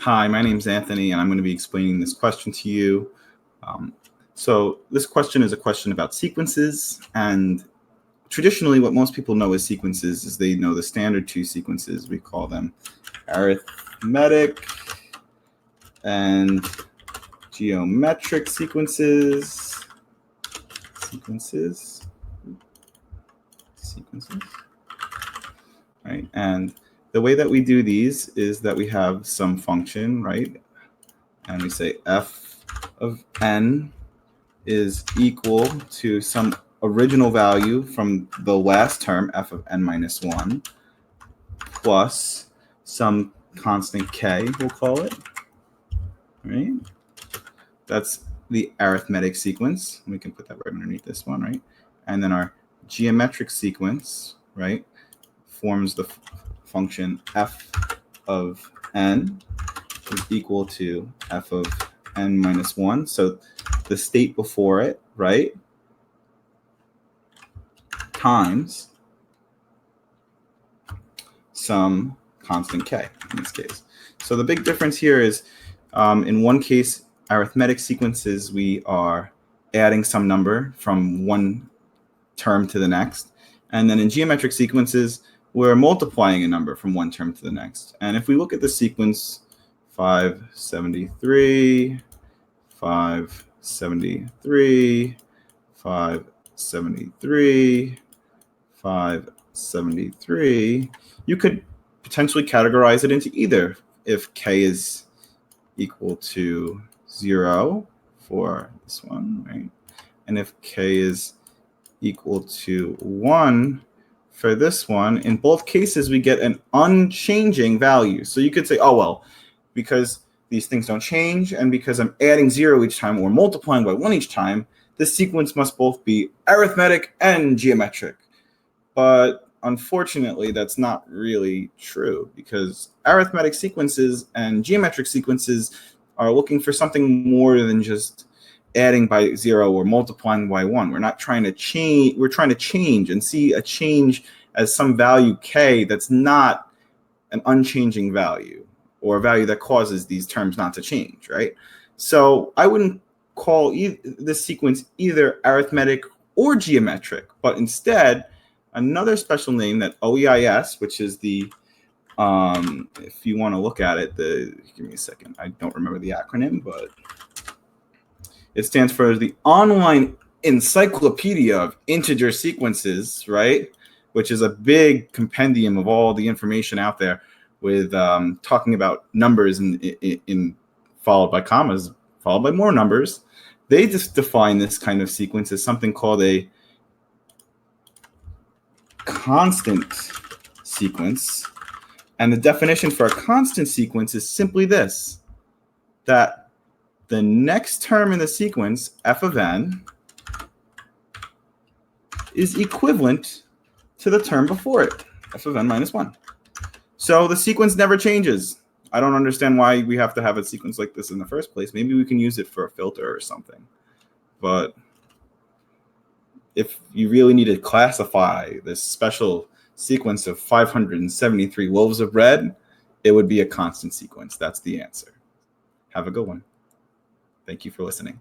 Hi, my name's Anthony, and I'm going to be explaining this question to you. So this question is a question about sequences, and traditionally what most people know as sequences is they know the standard two sequences. We call them arithmetic and geometric sequences. Right? And the way that we do these is that we have some function, right? And we say f of n is equal to some original value from the last term, f of n minus 1, plus some constant k, we'll call it, right? That's the arithmetic sequence. We can put that right underneath this one, right? And then our geometric sequence, right, forms the function f of n is equal to f of n minus 1. So the state before it, right, times some constant k in this case. So the big difference here is in one case, arithmetic sequences, we are adding some number from one term to the next. And then in geometric sequences, we're multiplying a number from one term to the next. And if we look at the sequence 573, 573, 573, 573, you could potentially categorize it into either if k is equal to 0 for this one, right? And if k is equal to 1 for this one, in both cases we get an unchanging value. So you could say, oh, well, because these things don't change and because I'm adding 0 each time or multiplying by 1 each time, this sequence must both be arithmetic and geometric. But unfortunately, that's not really true because arithmetic sequences and geometric sequences are looking for something more than just adding by 0 or multiplying by 1. We're not trying to change. We're trying to change and see a change as some value k that's not an unchanging value or a value that causes these terms not to change, right? So I wouldn't call this sequence either arithmetic or geometric, but instead another special name that OEIS, which is the, if you want to look at it, give me a second. I don't remember the acronym, but it stands for the Online Encyclopedia of Integer Sequences, right? Which is a big compendium of all the information out there with talking about numbers in followed by commas, followed by more numbers. They just define this kind of sequence as something called a constant sequence. And the definition for a constant sequence is simply this, that the next term in the sequence, f of n, is equivalent to the term before it, f of n minus 1. So the sequence never changes. I don't understand why we have to have a sequence like this in the first place. Maybe we can use it for a filter or something. But if you really need to classify this special sequence of 573 loaves of bread, it would be a constant sequence. That's the answer. Have a good one. Thank you for listening.